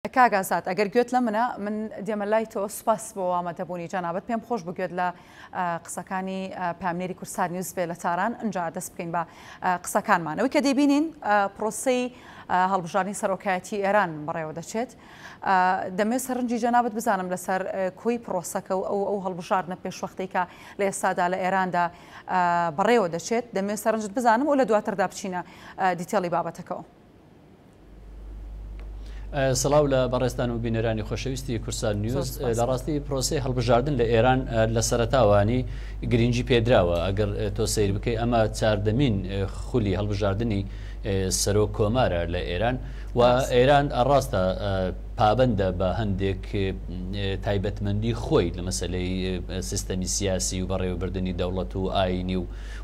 کاگازات ئەگەر گوێت لە منە من دێمە لای تۆ سوپاس بۆ ئامادەبوونی جەنابەت پێم خۆش بگوێت لە قسەکانی پامنێری کورسان نیوز بێ لە تاران ئەنجا دەست بکەین بە قسەکانمانەوەی کە دەبینین پرۆسەی هەڵبژاردننی سەرۆکایەتی ئێران بەڕێوە دەچێت دەمێت سەرنجی جەنابەت بزانم لەسەر کۆی پرۆسەکە و ئەو هەڵبژاردنە پێشوەختەی کە لە ئێستادا لە ئێراندا بەڕێوە دەچێت دەمێت سەرنجت بزانم و لە دواتردا بچینە دیتێڵی بابەتەکەەوە. سڵاو لە بەڕێستان و بینەرانی خۆشەویستی کورسان نیوز لە ڕاستی پرۆسی هەڵبژاردن لە ئێران لە سەرەتاوانی گرنگی پێدراوە ئەگەر تۆ سیر بکەی ئەمە چاردەمین خولی هەڵبژاردننی سەرۆک کۆمارە لە ئێران و ئێران ڕاستە پابندە بە هەندێک تایبەتمەندی خۆی لە مەسلەی سیستەمی سیاسی و بەڕێوەبردننی دەوڵەت و ئاینی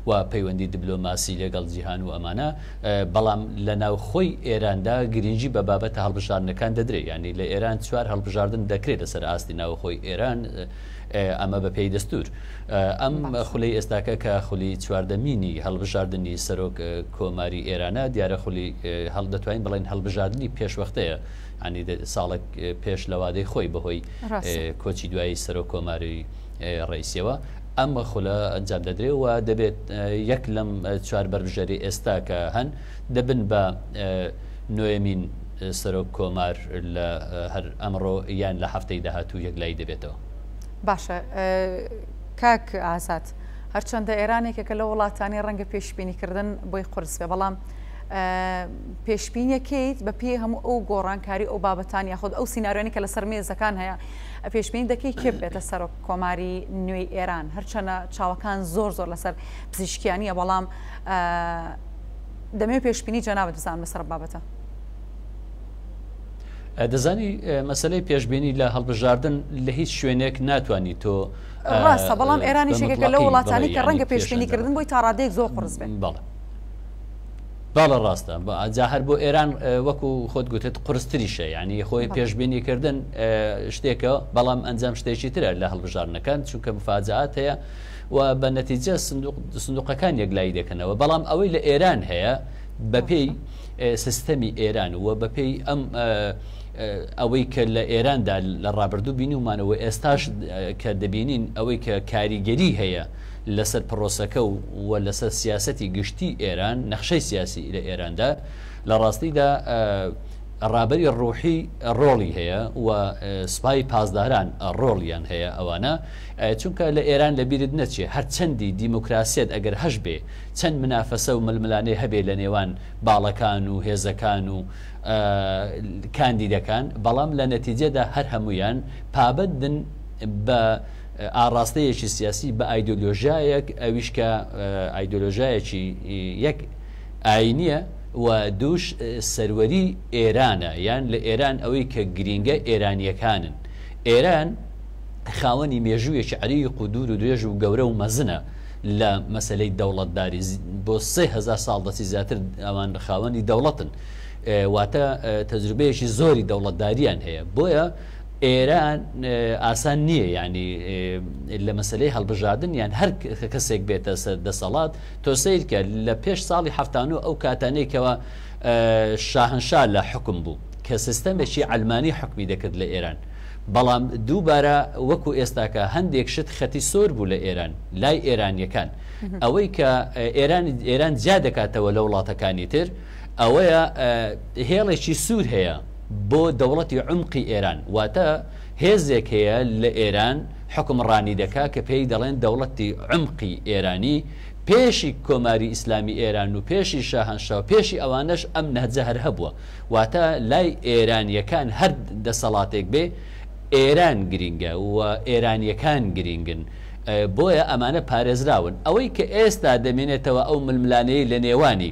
و پەیوەندی دیبلۆماسی لەگەڵ جیهان و ئەمانە بەڵام لە ناو خۆی ئێراندا گرنگی بە بابەتە هەڵبژاردنەکان دەدرێت ینی لە ئێران چوار هەڵبژاردن دەکرێت لەسەر ئاستی ناوخۆی ئێران ئەمە بە پێی دەستور ئەم خولی ئێستاکە کە خولی چواردەمینی هەڵبژاردننی سەرۆک کۆماری ئێرانە دیارە خولی هەڵدەتوانین بڵێن هەڵبژاردننی پێشوەختەیە ئەنی ساڵێک پێش لەوادەی خۆی بەهۆی کۆچی دوایی سەرۆک کۆماری ڕئیسیەوە ئەمە خولە ئەنجام دەدرێت و دەبێت یەک لەم چوار بەربژەری ئێستا کە هەن دەبن بە نوێمین سەرۆک کۆمار لە هەر ئەمڕۆ یان لە هەفتەی داهاتوو یەک لای دەبێتەوە. باشە کاک ئازاد هەرچەندە ئێرانێکێکە لە وڵاتانی ڕەنگە پێشبینیکردن بۆی قورس بێ بەڵام پێشبینیەکەیت بە پێی هەموو ئەو گۆڕانکاری ئەو بابەتانی یاخود ئەو سینناریۆنی کە لەسەر مێزەکان هەیە پێشبینی دەکەی کێ بێتە سەرۆک کۆماری نوێی ئێران هەرچەنە چاوەکان زۆر لەسەر پزیشکیانیە بەڵام دەمێ پێشبینی جەنابەت بزانم لەسەر بابەتە. دەزانی مەسلەی پێشبینی لە هەڵبژاردن لە هیچ شوێنێک ناتوانانی تۆ ڕاستە بەڵام ئێرانی شێکێکە لە وڵاتانی کە ڕەنگە پێشبینیکردن بۆی تا ڕادەیەک زۆر قورس بێت. باڵە ڕاستە جا هەر بۆ ئێران وەکو خۆت گوتێت قورستریشە ینی خۆی پێشبینیکردن شتێکە بەڵام ئەنجام شتێکی ترە لە هەڵبژاردنەکان چونکە مفاجعات هەیە و بە نەتیجە سندوقەکان یەکلایی دەکەنەوە بەڵام ئەوەی لە ئێران هەیە بەپێی سیستەمی ئێران وە بەپێی ئەم ئەوەی کە لە ئێراندا لە ڕابردوو بینیمانەوە ئێستاش کە دەبینین ئەوەی کە کاریگەری هەیە لەسەر پرۆسەکە و لەسەر سیاسەتی گشتی ئێران نەخشەی سیاسی لە ئێراندا لە ڕاستیدا ڕابری ڕوحی ڕۆڵی هەیە و سوپای پاسداران ڕۆڵیان هەیە ئەوانە چونکە لە ئێران لە بیرت نەچێ هەر چەندی دیموکراسیەت ئەگەر هەش بێ چەند منافەسە و ململانەی هەبێ لە نێوان باڵەکان و هێزەکان و کاندیدەکان بەڵام لە نەتیجەدا هەر هەمویان پابندن بە ئاڕاستەیەکی سیاسی بە ئایدۆلۆژایەک ئەویشکە ئایدۆلۆژایەکی یەک ئاینیە و دووش سەروەری ئێرانە یان لە ئێران ئەوەی کە گرینگە ئێرانیەکانن ئێران خاوەنی مێژوویەکی عەریق و دوور و درێژ و گەورە و مەزنە لە مەسلەی دەوڵەتداری بۆ 3000 ساڵ دەچی زیاتر ئەوان خاوەنی دەوڵەتن واتە تەجروبەیەکی زۆری دەوڵەتداریان هەیە بۆیە ئێران ئاسان نییە ینی لە مەسلەی هەڵبژاردن یان هەر کەسێک بێتە دەسەڵات تۆ سیرکە لە پێش ساڵی هەفتانوە ئەو کاتانەیەکەوە شاهنشا لە حکم بوو کە سیستەمێکی ئەلمانی حکمی دەکرد لە ئێران بەڵام دووبارە وەکو ئێستاکە هەندێک شت خەتی سۆر بوو لە ئێران لای ئێرانیەکان ئەوەی کە ئێران جیا دەکاتەوە لە وڵاتەکانی تر ئەوەیە هێڵێکی سوور هەیە بۆ دەوڵەتی عمقی ئێران واتە هێزێک هەیە لە ئێران حکمڕانی دەکا کە پێی دەڵێن دەوڵەتی عمقی ئێرانی پێشی کۆماری ئیسلامی ئێران و پێشی شاهنشا و پێشی ئەوانش ئەم نەهجە هەر هەبووە واتە لای ئێرانیەکان هەر دەسەڵاتێک بێ ئێران گرینگە و ئێرانیەکان گرینگن بۆیە ئەمانە پارێزراون ئەوەی کە ئێستا دەمێنێتەوە ئەو ململانەیە لە نێوانی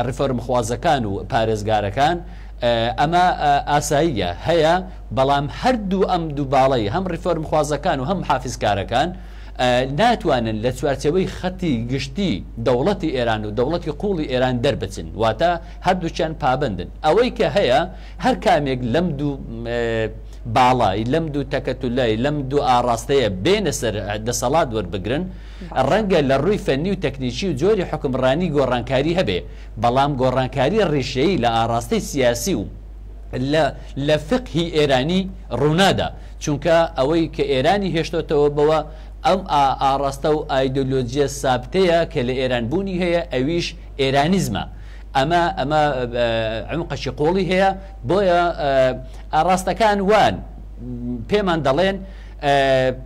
ڕیفۆرم خوازەکان و پارێزگارەکان ئەمە ئاساییە هەیە بەڵام هەردوو ئەم دوو باڵی هەم ڕیفۆرم خوازەکان و هەم حافزکارەکان ناتوانن لە چوارچەوەی خەتی گشتی دەوڵەتی ئێران و دەوڵەتی قوڵی ئێران دەربچن واتە هەردووچیان پابندن ئەوەی کە هەیە هەر کامێک لەم دوو باڵای لەم دوو تەکەتولای لەم دوو ئاڕاستەیە بێنە سەر دەسەڵات وەربگرن ڕەنگە لە ڕووی فەنی و تەکنیکی و جۆری حکمڕانی گۆڕانکاری هەبێ بەڵام گۆڕانکاری ڕیشەیی لە ئاڕاستەی سیاسی و لە فقهی ئێرانی ڕوونادا چونکە ئەوەی کە ئێرانی هێشتۆتەوە بەوە ئەم ئاڕاستە و ئایدۆلۆجیە سابتەیە کە لە ئێرانبوونی هەیە ئەویش ئێرانیزمە ئەمە عمقەشی قۆڵی هەیە بۆیە ئاڕاستەکان وان پێمان دەڵێن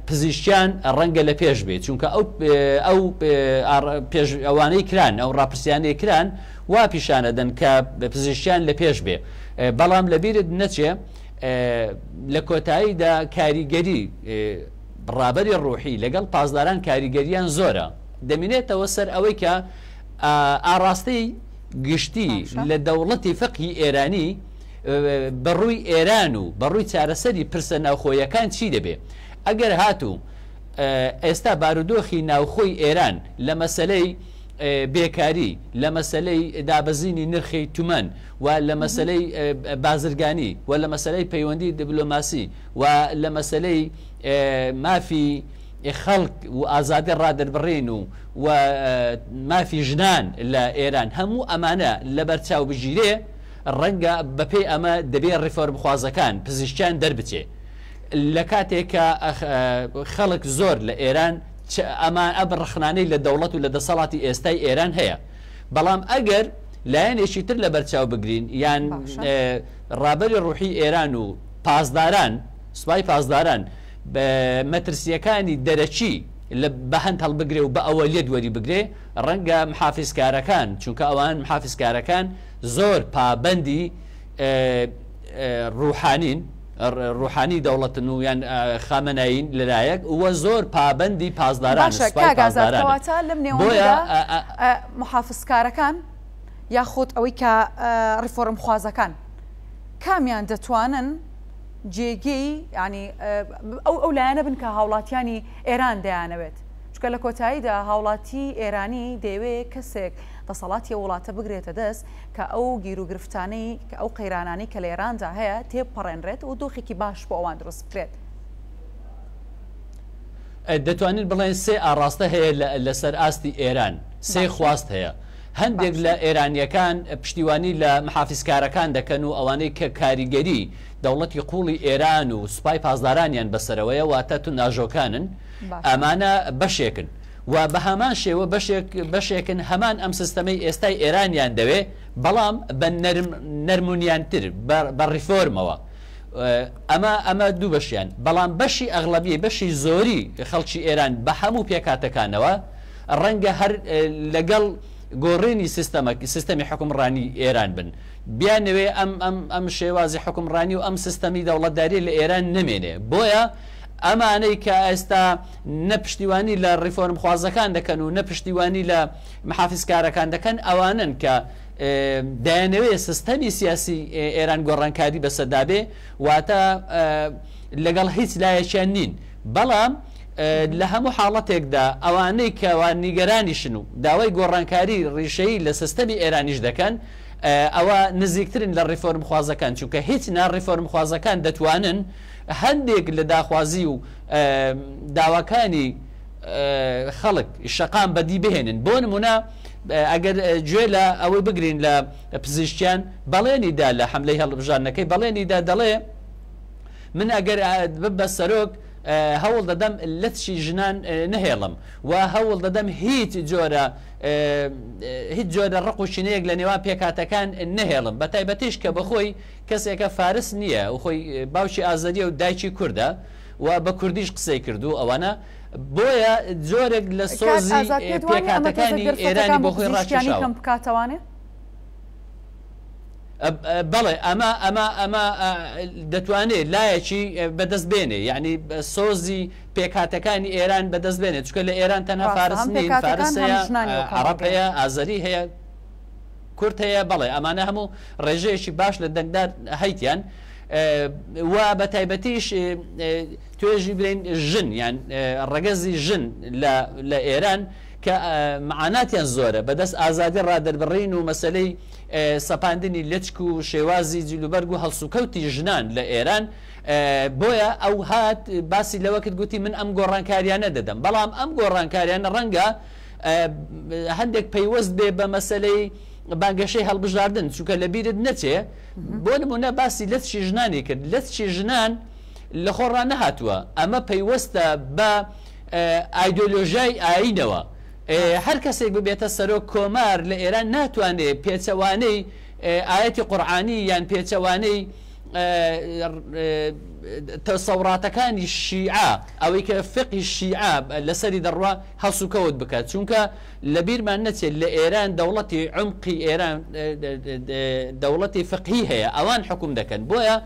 پزیشکیان ڕەنگە لە پێش بێت چونکە ئەو ئەوانەی کران ئەو ڕاپرسیانەی کران وا پیشانەدەن کە پزیشکیان لە پێش بێ بەڵام لەبیرت نەچێ لە کۆتاییدا کاریگەری ڕابەری ڕوحی لەگەڵ پازداران کاریگەریان زۆرە دەمێنێتەوە سەر ئەوەی کە ئاڕاستەی گشتی لە دەوڵەتی فقهی ئێرانی بەڕووی ئێران و بەڕووی چارەسەری پرسە ناوخۆیەکان چی دەبێ ئەگەر هاتوو ئێستا بارودۆخی ناوخۆی ئێران لە مەسەلەی بێکاری لە مەسەلەی دابەزینی نرخی تومەن و لە مەسەلەی بازرگانی و لە مەسەلەی پەیوەندی دیبلۆماسی و لە مەسەلەی مافی خەڵک و ئازادی ڕادەربڕین و مافی ژنان لە ئێران هەموو ئەمانە لە بەرچاو بژیرێ ڕەنگە بەپێی ئەمە دەبێت ڕیفۆرمخوازەکان پزیشکیان دەربچێ لە کاتێککە خەڵک زۆر لە ئێران ئەمان ئە بڕخنانەی لە دەوڵەت و لە دەسەڵاتی ئێستای ئێران هەیە بەڵام ئەگەر لایەنێکی تر لە بەرچاو بگرین یان ڕابەری ڕوحی ئێران و پازداران سوپای پازداران بە مەترسیەکانی دەرەچی لە بەهەند هەڵبگرێ و بە ئەوە لێ دووەری بگرێ ڕەنگە محافیزکارەکان چونکە ئەوان محافیزکارەکان زۆر پابەندی ڕوحانی دەوڵەتن و یان خامنەین لەلایەک وە زۆر پابەندی پازداران لەم نێواندا محافزکارەکان یاخود ئەوەی کە ڕیفۆرم خوازەکان کامیان دەتوانن جێگەی ینی ئەو لایەنە بن کە هاوڵاتیانی ئێران دەیانەوێت چکە لە کۆتاییدا هاوڵاتی ئێرانی دەیەوێت کەسێک دەسەڵاتی وڵاتە بگرێتە دەست کە ئەو گیر و گرفتانەی کە ئەو قەیرانانی کە لە ئێراندا هەیە تێپەڕێنرێت و دۆخێکی باش بۆ ئەوان دروست بکرێت دەتوانین بڵێن سێ ئاڕاستە هەیە لەسەر ئاستی ئێران سێ خواست هەیە هەندێک لە ئێرانیەکان پشتیوانی لە محافیزکارەکان دەکەن و ئەوانەی کە کاریگەری دەوڵەتی قوڵی ئێران و سوپای پازدارانیان بەسەرەوەیە واتە تو ناژۆکانن ئەمانە بەشێکن و بە هەمان شێوە بەشێکن هەمان ئەم سیستەمەی ئێستای ئێرانیان دەوێ بەڵام بە نەرمونیانتر بە ڕیفۆرمەوە ئەمە دوو بەشیان بەڵام بەشی ئەغڵەبی بەشی زۆری خەڵکی ئێران بە هەموو پێکاتەکانەوە ڕەنگە هەر لەگەڵ گۆڕێنی سیستەمی حکومڕانی ئێران بن بیانەوێ ئەم شێوازی حکومڕانی و ئەم سیستەمی دەوڵەتداری لە ئێران نمێنێ بۆیە ئەمانەی کە ئێستا نەپشتیوانی لە ڕیفۆرم خوازەکان دەکەن و نەپشتیوانی لە محافیزکارەکان دەکەن ئەوانن کە دایانەوێ سیستەمی سیاسی ئێران گۆڕانکاری بەسەردابێ واتە لەگەڵ هیچ لایەکیان نین بەڵام لە هەموو حاڵەتێکدا ئەوانەی کەوان نیگەرانیشن و داوای گۆڕانکاری ڕیشەی لە سیستەمی ئێرانیش دەکەن ئەوە نزیکترن لە ڕیفۆرم خوازەکان چونکە هیچ ڕیفۆرم خوازەکان دەتوانن هەندێک لە داخوازی و داواکانی خەڵک شەقام بەدی بهێنن بۆ نمونە ئەگەر گوێ لە ئەوەی بگرین لە پزیشکیان بەڵێنیدا لە حملەی هەڵبژارنەکەی بەڵێنیدا دەڵێ من ئەگەر ببە سەرۆک هەوڵ دەدەم لەتشی ژنان نهێڵم و هەوڵ دەدەم هیچ جۆرە ڕق و شینەیەک لە نێوان پێکاتەکان نهێڵم بە تایبەتیش کە بەخۆی کەسێکە فارس نییە و خۆی باوکی ئازادیە و دایکی کووردە و بە کوردیش قسەی کردو ئەوانە بۆیە جۆرێک لە سۆزی پێکاتەکانی ئێرانی بۆ خۆی ڕاکێشاوە بکاتەوانێ بەڵێ ئەمە دەتوانێت لایەکی بەدەست بێنێ یعنی سۆزی پێکاتەکانی ئێران بەدەست بێنێت چکە لە ئێران تەنها فارس نین فارس هەیە عەرەب هەیە ئازەری هەیە کورد هەیە بەڵێ ئەمانە هەموو ڕێژەیەکی باش لە دەنگدار هەیتیان و بە تایبەتیش توێژی برین ژن یان ڕەگەزی ژن لە ئێران کە معاناتیان زۆرە بەدەست ئازادی ڕادەربڕین و مەسلەی سەپاندنی لچک و شێوازی جیلوبەرگ و هەڵسوکەوتی ژنان لە ئێران بۆیە ئەو هات باسی لەوەکت گوتی من ئەم گۆڕانکاریانە دەدەم بەڵام ئەم گۆڕانکاریانە ڕەنگە هەندێک پەیوەست بێ بە مەسلەی بانگەشەی هەڵبژاردن چونکە لە بیرت نەچێ بۆ نمونە باسی لەچی ژنانی کرد لەچی ژنان لە خۆڕان نەهاتووە ئەمە پەیوەستە بە ئایدۆلۆژیای ئاینەوە هەر کەسێک ببێتە سەرۆک کۆمار لە ئێران ناتوانێت پێچەوانەی ئاەتی قورعانی یان پێچەوانەی تەسەوراتەکانی شیعە ئەوەی کە فقی شیعە لەسەری دەڕوا هەسوکەوت بکات چونکە لە بیرمان نەچێت لە ئێران دەوڵەتی عمقی ئێران دەوڵەتی فقهی هەیە ئەوان حکوم دەکەن بۆیە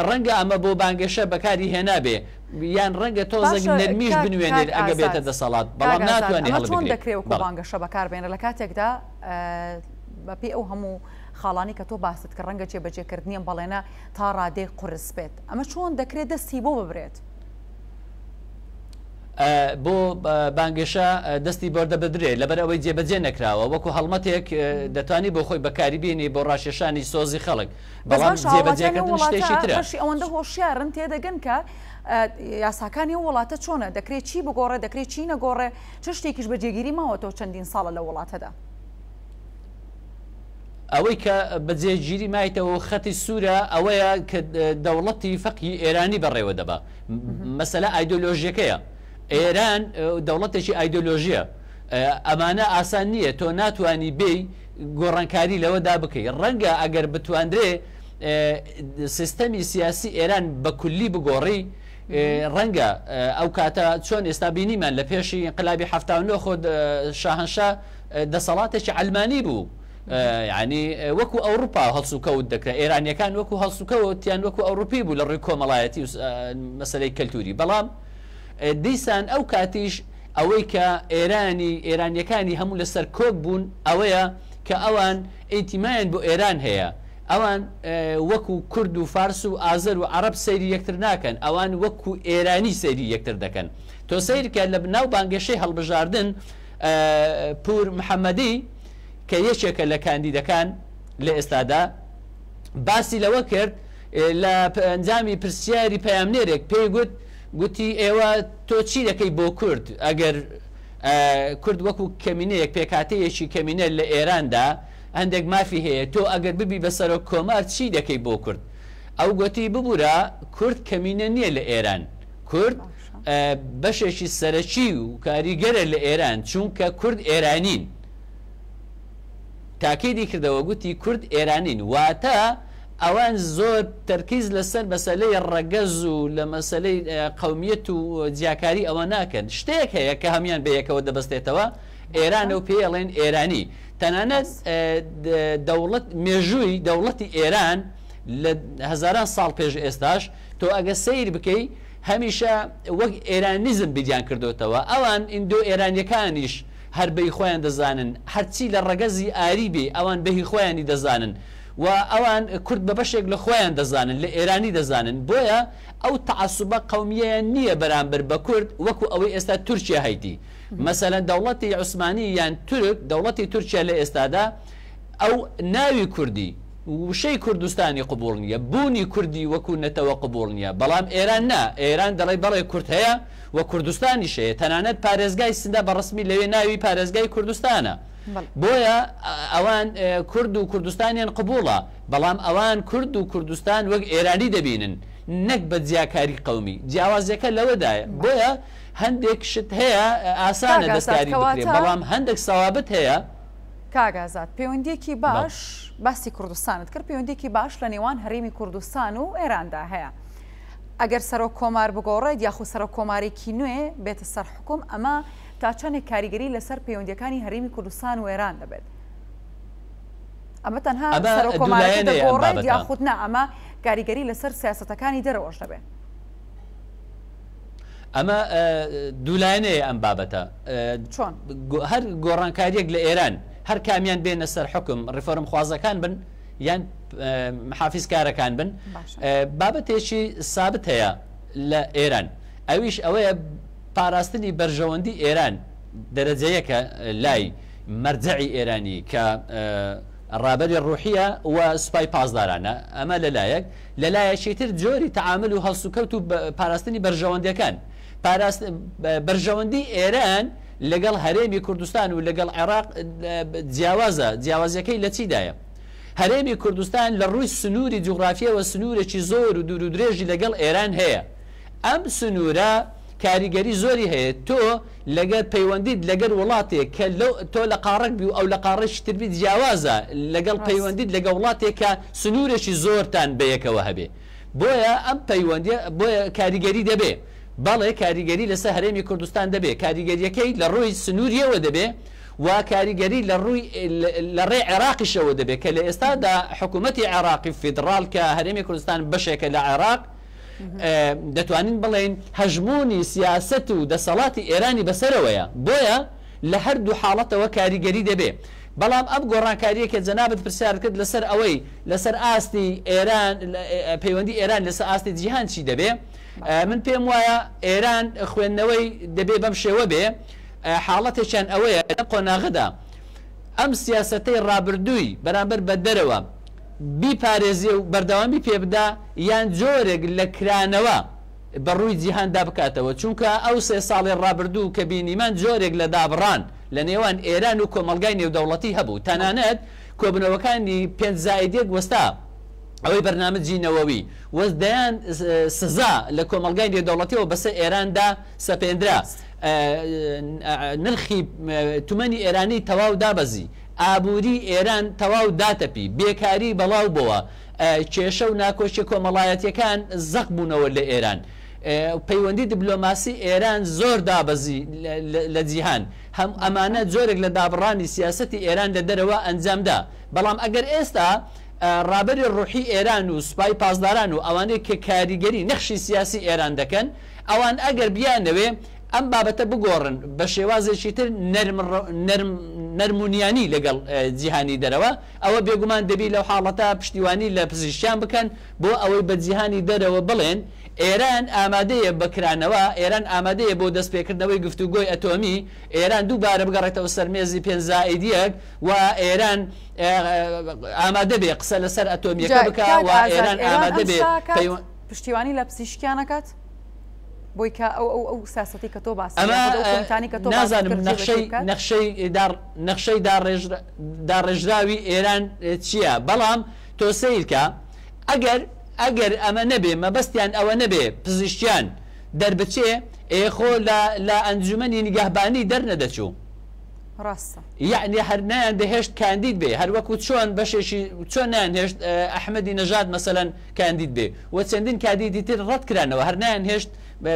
ڕەنگە ئەمە بۆ بانگەشە بەکاری هێنابێ یان ڕەنگە تۆزێک نەرمیش بنوێنێت ئەگە بێتە دەسەڵات بەڵام ناتوانێت چۆن دەکرێت وەکو بانگەشە بەکاربێنە لە کاتێکدا بەپێی ئەو هەموو خاڵانی کە تۆ باست کە ڕەنگە جێبەجێکردنیە بەڵێنە تا ڕادەی قورس بێت ئەمە چۆن دەکرێت دەستی بۆ ببرێت بۆ بانگێشە دەستی بەردە بدرێت لەبەر ئەوەی جێبەجێ نەکراوە وەکو هەڵمەتێک دەتوانی بۆ خۆی بەکاری بێنی بۆ ڕاشێشانی سۆزی خەڵک بەڵام جێبەجێکردن شتێکی ترە ئەوەندە هۆشیارن تێدەگەن کە یاساکانی وڵاتە چۆنە دەکرێت چی بگۆڕێ دەکرێت چی نەگۆڕێ چ شتێکیش بەجێگیری ماوەتەوە چەندین ساڵە لە وڵاتەدا ئەوەی کە بەجێگیری مایتەوە خەتی سوورە ئەوەیە کە دەوڵەتی فەقی ئێرانی بەڕێوە دەبا مەسەلە ئایدۆلۆژیەکەیە ئێران دەوڵەتێکی ئایدۆلۆژیە ئەمانە ئاسان نییە تۆ ناتوانی بێ گۆڕانکاری لەوەدا بکەیت ڕەنگە ئەگەر بتواندرێ سیستەمی سیاسی ئێران بە کولی بگۆڕی ڕەنگە ئەو کاتە چۆن ئێستا بینیمان لە پێشی انقلابی 79 خۆ شاهنشا دەسەڵاتێکی ئەلمانی بوو یعنی وەکو ئەوروپا هەڵسوکەوت دەکرێت ئێرانیەکان وەکو هەڵسوکەوتیان وەکو ئەوروپی بوو لە ڕووی کۆمەڵایەتی مەسەلەی کەلتوری بەڵام دیسان ئەو کاتیش ئەوەی کە ئێرانیەکانی هەموو لەسەر کۆک بوون ئەوەیە کە ئەوان ئیتیمایان بۆ ئێران هەیە ئەوان وەکو کورد و فارس و ئازەر و عەرەب سەیری یەکتر ناکەن ئەوان وەکو ئێرانی سەیری یەکتر دەکەن تۆ سەیرکە لە ناو بانگەشەی هەڵبژاردن پور محەممەدی کە یەکێکە لە کاندیدەکان لە ئێستادا باسی لەوە کرد لە ئەنجامی پرسیاری پەیامنێرێک پێی گوتی ئێوە تۆ چی دەکەی بۆ کورد ئەگەر کورد وەکو کەمینەیەک پێکاتەیەکی کەمینە لە ئێراندا هەندێک مافی هەیە تۆ ئەگەر ببی بەسەرۆک کۆمار چی دەکەی بۆ کورد ئەو گوتی ببوورە کورد کەمینە نییە لە ئێران کورد بەشێکی سەرەکی و کاریگەرە لە ئێران چونکە کورد ئێرانین تاکیدی کردەوە گوتی کورد ئێرانین واتە ئەوان زۆر تەرکیز لەسەر مەسەلەی ڕەگەز و لە مەسەلەی قەومیەت و جیاکاری ئەوە ناکەن شتێک هەیە کە هەمیان بەیەکەوە دەبەستێتەوە ئێران و پێڵێن ئێرانی تەنانەت دەوڵەت مێژووی دەوڵەتی ئێران لە هەزاران ساڵ پێش ئێستاش تۆ ئەگە سیر بکەی هەمیشە وەک ئێرانیزم بیدیان کردوتەوە ئەوان ئیندۆ ئێرانیەکانیش هەر بەی خۆیان دەزانن هەرچی لە ڕەگەزی ئاری بێ ئەوان بەهی خۆیانی دەزانن و ئەوان کورد بە بەشێک لە خۆیان دەزانن لە ئێرانی دەزانن بۆیە ئەو تەعەسوبە قەومیەیە نییە بەرامبەر بە کورد وەکو ئەوەی ئێستا تورکیا هەیتی مەسەلەن دەوڵەتی عوسمانی یان تورک دەوڵەتی تورکیا لە ئێستادا ئەو ناوی کوردی وشەی کوردستانی قبوڵ نییە بوونی کوردی وەکو نەتەوە قبوڵ نییە بەڵام ئێران نا ئێران دەڵێ بەڵێ کورد هەیە و کوردستانی شەیە تەنانەت پارێزگای سندا بەڕسمی لەوێ ناوی پارێزگای کوردستانە بۆیە ئەوان کورد و کوردستانیان قبوڵە بەڵام ئەوان کورد و کوردستان وەک ئێرانی دەبینن نەک بە جیاکاری قەومی جیاوازیەکە لەوەدایە بۆیە هەندێک شت هەیە ئاسانە دەستکاری بکرێت بەڵام هەندێک سەوابت هەیە کاگازات پەیوەندیەکی باش باسی کوردستانت کرد پەیوەندیەکی باش لە نێوان هەرێمی کوردستان و ئێراندا هەیە ئەگەر سەرۆک کۆمار بگۆڕێت یاخو سەرۆک کۆمارێکی نوێ بێتە سەر حکوم ئەمە تا چەندێک کاریگەری لەسەر پەیوەندیەکانی هەرێمی کوردستان و ئێران دەبێت ئەمە تەنها سەرۆک کۆمارەکە دەگۆڕێت یاخود نا ئەمە کاریگەری لەسەر سیاسەتەکانی دەرەوەش دەبێت ئەمە دوولایەنەیە ئەم بابەتە چۆن هەر گۆڕانکاریەک لە ئێران هەر کامیان بێنە سەر حکم ڕیفۆرم خوازەکان بن یان محافیزکارەکان بن بابەتێکی سابت هەیە لە ئێران ئەویش ئەوەیە پاراستنی بەرژەوەندی ئێران دەرەجەیەکە لای مەرجەعی ئێرانی کە ڕابەری ڕوحیە و سوپای پاسدارانە ئەمە لەلایەک لەلایەکی تر جۆری تەعامل و هەڵسوکەوت و پاراستنی بەرژەوەندیەکان بەرژەوەندی ئێران لەگەڵ هەرێمی کوردستان و لەگەڵ عێراق جیاوازەکەی لە چیدایە؟ هەرێمی کوردستان لە ڕووی سنووری جوغرافیەوە سنوورێکی زۆر و دوور و درێژی لەگەڵ ئێران هەیە. ئەم سنوورە کاریگەری زۆری هەیە. تۆ لەگەر پەیوەندیت لەگەر وڵاتێک کە تۆ لە قاڕک بی و ئەو لە قاڕێکی تربی جیاوازە لەگەڵ پەیوەندیت لەگە وڵاتێک کە سنوورێکی زۆرتان بەیەکەوە هەبێ. بۆیە ئەم پەیوەندی بۆیە کاریگەری دەبێ. بەڵێ کاریگەری لەسەر هەرێمی کوردستان دەبێ. کاریگەریەکەی لە ڕووی سنووریەوە دەبێ و کاریگەری لە ڕێ عێراقیشەوە دەبێت کە لە ئێستادا حکوومەتی عێراقی فیدراڵ کە هەرێمی کوردستان بەشێکە لە عێراق دەتوانین بڵێن هەژمونی سیاست و دەسەڵاتی ئێرانی بەسەرەوەیە. بۆیە لە هەردوو حاڵەتەوە کاریگەری دەبێ. بەڵام ئەم گۆڕانکاریە کە جەنابەت پرسیار کرد لەسەر ئەوەی لەسەر ئاستی ئێران پەیوەندی ئێران لەسەر ئاستی جیهان چی دەبێ؟ من پێم وایە ئێران خوێندنەوەی دەبێ بەم شێوە بێ. حاڵەتێکیان ئەوەیە لە قۆناغدا ئەم سیاسەتەی ڕابردووی بەرامبەر بە دەرەوە بیپارێزیە و بەردەوامی پێبدا یان جۆرێک لە کرانەوە بەڕووی جیهاندا بکاتەوە. چونکە ئەو 3 ساڵی ڕابردوو کە بینیمان جۆرێک لە دابڕان لە نێوان ئێران و کۆمەلگای نێودەوڵەتی هەبوو. تەنانەت کۆبنەوەکانی 5+1 وەستا ئەوەی بەرنامەجی نەوەوی وەزدەیان سزا لە کۆمەلگای نێودەوڵەتیەوە بەسەر ئێراندا سەپێنرا. نرخی تومەنی ئێرانی تەواو دابەزی. ئابووری ئێران تەواو داتەپی. بێکاری بەڵاو بووە. کێشە و ناکۆشی کۆمەڵایەتیەکان زەق بوونەوە لە ئێران. پەیوەندی دیبلۆماسی ئێران زۆر دابەزی لە جیهان. هەم ئەمانە جۆرێک لە دابڕانی سیاسەتی ئێران لە دەرەوە ئەنجامدا. بەڵام ئەگەر ئێستا ڕابەری ڕوحی ئێران و سوپای پاسداران و ئەوانەیە کە کاریگەری نەخشی سیاسی ئێران دەکەن ئەوان ئەگەر بیانەوێ ئەم بابەتە بگۆڕن بە شێوازێکی تر نەرمونیانی لەگەڵ جیهانی دەرەوە ئەوە بێگومان دەبی لەو حاڵەتە پشتیوانی لە پزیشکیان بکەن بۆ ئەوەی بە جیهانی دەرەوە بڵێن ئێران ئامادەیە بەکرانەوە. ئێران ئامادەیە بۆ دەستپێکردنەوەی گفتوگۆی ئەتۆمی. ئێران دووبارە بگەڕێتەوە سەرمێزی 5+1 و ئێران ئامادە بێ قسە لەسەر ئەتۆمیەکە بکە و ئێران ئامادە بێ پشتیوانی لە پزیشکیانەکات بۆی کە ئەو سیاسەتی کە تۆ باسیانی کە تۆ نازانم نەخشەی داڕێژراوی ئێران چییە؟ بەڵام تۆ سیرکە ئەگەر ئەمە نەبێ مەبەستیان ئەوە نەبێ پزیشکیان دەربچێ ئێخۆ لە ئەنجومەنی نیگەهبانی دەرنەدەچوو. ڕاستە. یعنی هەرنیان دەهێشت کاندید بێ هەروەکو چۆن بەشێکی چۆن نانهێشت ئەحمەدی نەژاد مەسەلەن کاندید بێ و چەندین کاندیدی تر ڕەت کرانەوە هەرنیان هێشت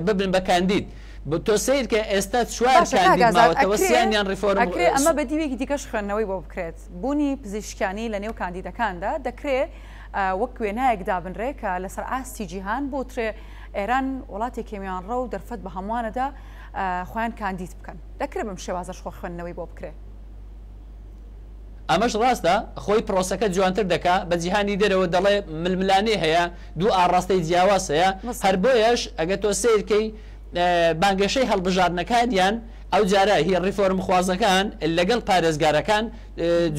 ببن بە کاندید. تۆ سیر کە ئێستا 4 کاندید ماوەتەوە سیانیان ریفۆرم ئەمە بە دیوێکی دیکەش خوێندنەوەی بۆ بکرێت. بوونی پزیشکیانی لە نێو کاندیدەکاندا دەکرێت وەک وێنایەک دابنرێ کە لەسەر ئاستی جیهان بۆترێ ئێران وڵاتی کێمیان ڕە و دەرفەت بە هەمووانەدا خۆیان کاندید بکەن. دەکرێت بەم شێوازەش خۆ خوێندنەوەی بۆ بکرێت. ئەمەش ڕاستە خۆی پرۆسەکە جوانتر دەکا بە جیهانی دەرەوە دەڵێ ململانەی هەیە دوو ئاڕاستەی جیاواز هەیە. هەر بۆیەش ئەگە تۆ سیرکەی بانگەشەی هەڵبژاردنەکانیان ئەو جارە هی ڕیفۆرم خوازەکان لەگەڵ پارێزگارەکان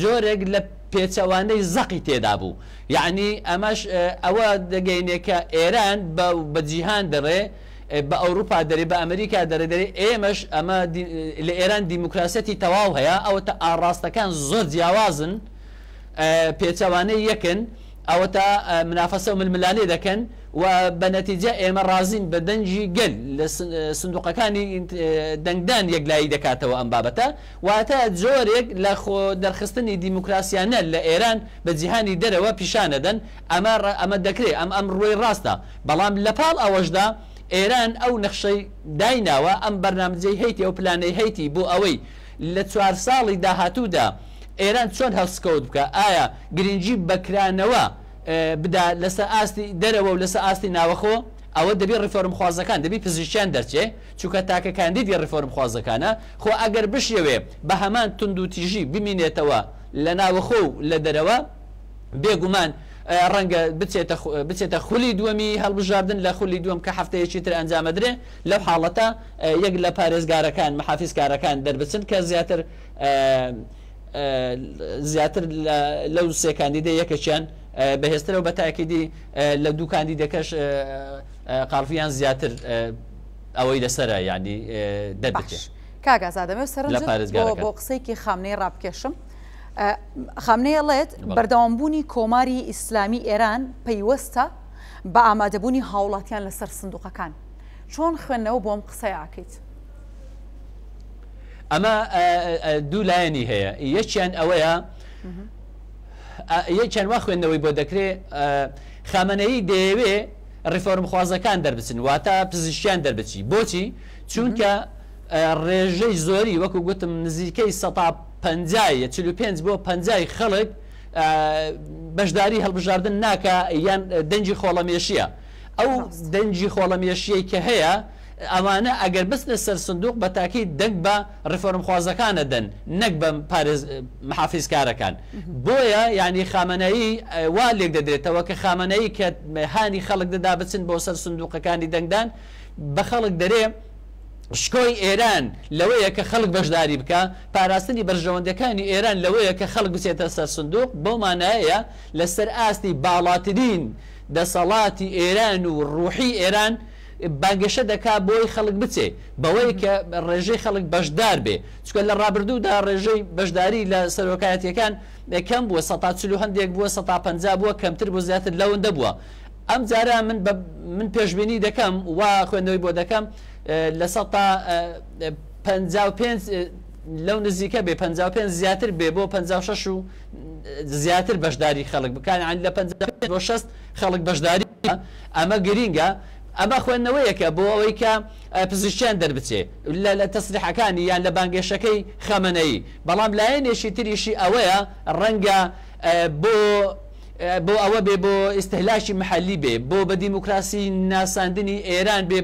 جۆرێک لە پێچەوانەی زەقی تێدا بوو. یعنی ئەمەش ئەوە دەگەینێ کە ئێران بە جیهان دەڕێ بە ئەوروپا دەرێ بە ئەمریکا دەرێ ئێمەش ئەمە لە ئێران دیموکراسەتی تەواو هەیە ئەوە تا ئاڕاستەکان زۆر جیاوازن پێچەوانەی یەکن ئەوە تا منافەسە و ململانێ دەکەن و بە نەتیجە ئێمە ڕازین بە دەنجی گەل لە سندوقەکانی دەنگدان یەکلایی دەکاتەوە ئەم بابەتە واتە جۆرێک لە خۆ دەرخستنی دیموکراسیانە لە ئێران بە جیهانی دەرەوە پیشانەدەن. ئەمە دەکرێت ئەم ڕووی ڕاستە. بەڵام لە پاڵ ئەوەشدا ئێران ئەو نەخشەی دایناوە ئەم بەرنامجەی هەیتی ئەو پلانەی هەیتی بۆ ئەوەی لە 4 ساڵی داهاتوودا ئێران چۆن هەڵسکەوت بکە ئایا گرنگی بەکرانەوە بدا لەسەر ئاستی دەرەوە و لەسەر ئاستی ناوەخۆ ئەوە دەبێت ڕیفۆرم خوازەکان دەبی پزیشکیان دەرچێ چونکە تاکە کاندیدی ڕیفۆرم خوازەکانە خۆ ئەگەر بشێوێ بە هەمان تند و تیژی بمینێتەوە لە ناوەخۆ و لە دەرەوە بێگومان ڕەنگە بچێتە خولی دووەمی هەڵبژاردن لە خولی دووەم کە هەفتەیەکی تر ئەنجامەدرێ لەو حاڵەتە یەک لە پارێزگارەکان محافیزکارەکان دەربچن کە زیاتر لەو 3 کاندیدە یەکەچیان بەهێزترەوە بە تاکیدی لە 2 کاندیدەکەش قاڵفیان زیاتر ئەوەی لەسەرە یعنی دەربچێت. کاگازادەمێ سەرنجت بۆ قسەیەکی خامنەی ڕابکێشم. خامنەی ئەڵێت بەردەوامبوونی کۆماری ئیسلامی ئێران پەیوەستە بە ئامادەبوونی هاوڵاتیان لەسەر سندوقەکان. چۆن خوێندنەوە بۆم قسەی ئاکەیت؟ ئەمە دوو لایەنی هەیە. یەکیان ئەوەیە یەکیان وا خوێندنەوەی بۆ دەکرێت خامنەیی دەیەوێ ڕیفۆرمخوازەکان دەربچن واتە پزیشکیان دەربچی. بۆچی؟ چونکە ڕێژەی زۆری وەکو گوتم نزیکەی 150 بۆ 50 خەڵک بەشداری هەڵبژاردن ناکە یان دەنجی خۆڵەمێشیە. ئەو دەنجی خۆڵەمێشیەی کە هەیە ئەوانە ئەگەر بستنە سەر سندوق بە تاکید دەنگ بە ڕیفۆرمخوازەکانە دەن نەک بە محافیزکارەکان. بۆیە یعنی خامنەیی وا لێک دەدرێتەوە کە خامنەیی کە هانی خەڵک دەدا بچن بۆ سەر سندوقەکانی دەنگدان بە خەڵک دەرێ شکۆی ئێران لەوەیە کە خەڵک بەشداری بکە، پاراستنی بەرژەوەندەکانی ئێران لەوەیە کە خەڵک بچێتە سەر سندوق. بۆ مانایە لەسەر ئاستی باڵاترین دەسەڵاتی ئێران و ڕوحی ئێران بانگەشە دەکا بۆی خەڵک بچێ بەوەی کە ڕێژەی خەڵک بەشدار بێ. چکە لە ڕابردوودا ڕێژەی بەشداری لە سەرۆکایەتیەکان کەم بووە 140 هەندێک بووە 150 بووە کەمتر بۆ زیاتر لەوەندە بووە. ئەم جارە من پێشبینی دەکەم وا خوێندنەوەی بۆ دەکەم لە 155 لەو نزیکە بێ 55 زیاتر بێ بۆ 56 و زیاتر بەشداری خەڵک بکان لە 55 بۆ 6 خەڵک بەشداری. ئەمە گرینگە. ئەمە خوێندنەوەیەکە بۆ ئەوەی کە پزیشکیان دەربچێ لە تەسریحەکانی یان لە بانگێشەکەی خەمەنەیی. بەڵام لایەنێکی تریشی ئەوەیە ڕەنگە بۆ ئەوە بێ بۆ ئیستهلاکی محەلی بێ بۆ بە دیموکراسی ناساندنی ئێران بێ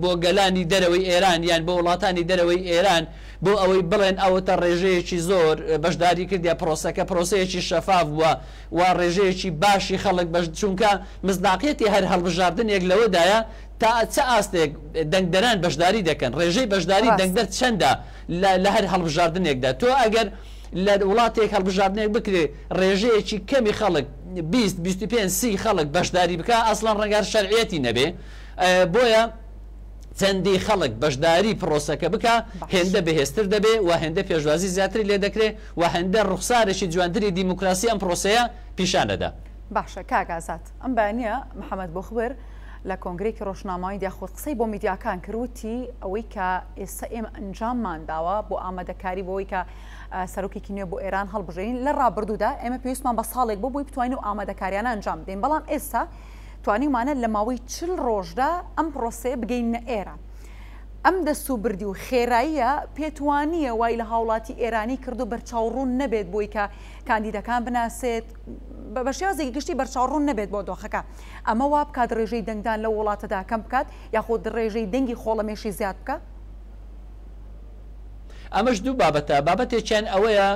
بۆ گەلانی دەرەوەی ئێران یان بۆ وڵاتانی دەرەوەی ئێران بۆ ئەوەی بڵێن ئەوەتە ڕێژەیەکی زۆر بەشداری کردیا پرۆسەکە پرۆسەیەکی شەفاف بووە و ڕێژەیەکی باشی خەڵک بەش چونکە مزداقیەتی هەر هەڵبژاردنێک لەوەدایە تا چه ئاستێک دەنگدەران بەشداری دەکەن. ڕێژەی بەشداری دەنگدەر چەندە لە هەر هەڵبژاردنێکدا. تۆ ئەگەر لە وڵاتێک هەڵبژاردنێک بکرێ ڕێژەیەکی کەمی خەڵک 20-25 خەڵک بەشداری بکە ئەسڵان ڕەنگار شەرعیەتی نەبێ. بۆیە چەندی خەڵک بەشداری پرۆسەکە بکە هێندە بەهێزتر دەبێ و هێندە پێشوازی زیاتری لێ دەکرێت و هێندە ڕوخسارێکی جوانتری دیموکراسی ئەم پرۆسەیە پیشانەدا. باشە کاگازات ئەم بەیانیە محەممەد بۆ خبر لە کۆنگرێکی ڕۆژنامایی دیاخۆت قسەی بۆ میدیاکان کردوتی ئەوەی کە ئێستا ئێمە ئەنجاممان داوە بۆ ئامادەکاری بۆەوەی کە سەرۆکێکی نوێ بۆ ئێران هەڵبژێن لە ڕابردوودا ئێمە پێویستمان بە ساڵێک بۆ بۆی بتوانین و ئامادەکاریانە ئەنجام بدەین. بەڵام ئێستا توانیمانە لە ماوەی 40 ڕۆژدا ئەم پرۆسەیە بگەینە ئێرە. ئەم دەسوبردی و خێراییە پێتوانیە وای لە هاوڵاتی ئێرانی کردو بەرچاوڕوون نەبێت بۆی کە کاندیدەکان بناسێت بە شێوازێکی گشتی بەرچاوڕوون نەبێت بۆ دۆخەکە. ئەمە وا بکات ڕێژەی دەنگدان لە وڵاتەدا کەم بکات یاخۆ ڕێژەی دەنگی خۆڵەمێشی زیاد بکە. ئەمەش دوو بابەتە. بابەتێکیان ئەوەیە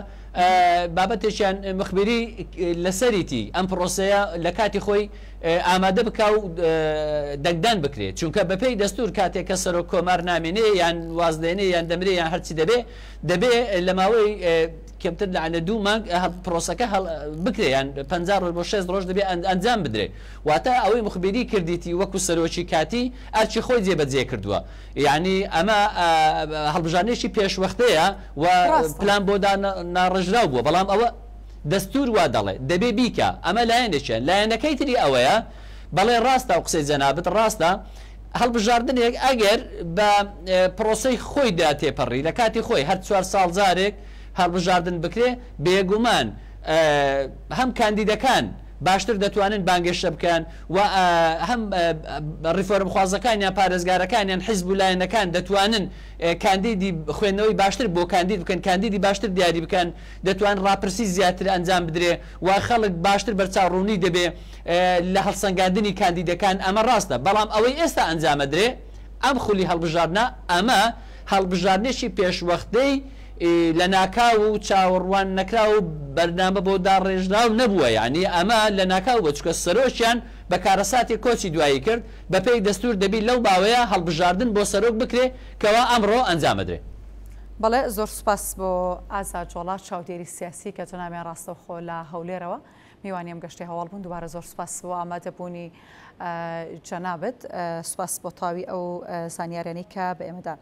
بابەتێکیان مخبیری لەسەریتی ئەم پرۆسەیە لە کاتی خۆی ئامادە بکە و دەنگدان بکرێت. چونکە بەپێی دەستور کاتێک کە سەرۆک کۆمار نامێنێ یان وازدێنێ یان دەمرێ یان هەرچی دەبێ لە ماوەی کەمتر لە 2 مانگ پرۆسەکە بکرێ یان 50 ڕۆژ بۆ 6 ڕۆژ دەبێ ئەنجام بدرێ. واتە ئەوەی مخبیری کردیتی وەکو سەرۆکی کاتی ئەرچی خۆی جێبەجێ کردووە. یعنی ئەمە هەڵبژارنێکی پێشوەختەیە و پلان بۆ ناڕژراو بووە. بەڵام ئەوە دەستور وا دەڵێ دەبێ بیکە. ئەمە لایەنێکیان. لایەنەکەی تری ئەوەیە بەڵێ ڕاستە و قسەی جەنابەت ڕاستە هەڵبژاردنێک ئەگەر بە پرۆسەی خۆیدا تێپەڕی لە کاتی خۆی هەر 4 ساڵ جارێک هەڵبژاردن بکرێ بێگومان هەم کاندیدەکان باشتر دەتوانن بانگێشە بکەن و هەم ڕیفۆرمخوازەکان یان پارێزگارەکان یان حیزب و لایەنەکان دەتوانن کاندیدی خوێندنەوەی باشتر بۆ کاندید بکەن کاندیدی باشتر دیاری بکەن دەتوان ڕاپرسی زیاتر ئەنجام بدرێ و خەڵک باشتر بەرچاوڕوونی دەبێ لە هەڵسەنگاندنی کاندیدەکان. ئەمە ڕاستە. بەڵام ئەوەی ئێستا ئەنجامەدرێ ئەم خولی هەڵبژاردنە ئەمە هەڵبژاردنێکی پێشوەختەی لە ناکاو و چاوەڕوان نەکرا و بەرنامە بۆ داڕێژراو نەبووە. یعنی ئەمە لە ناکاو بە چکە سەرۆکیان بە کارەساتی کۆچی دوایی کرد بەپێی دەستور دەبی لەو باوەیە هەڵبژاردن بۆ سەرۆک بکرێ کەوا ئەمڕۆ ئەنجامەدرێ. بەڵێ زۆر سوپاس بۆ ئازاد جۆڵات چاودێری سیاسی کە تۆنامیان ڕاستەوخۆ لە هەولێرەوە میوانیم گەشتی هەواڵ بوون. دووبارە زۆر سوپاس بۆ ئامادەبوونی جەنابەت. سوپاس بۆ تاوی ئەو زانیاریانەی کە بە ئێمەدا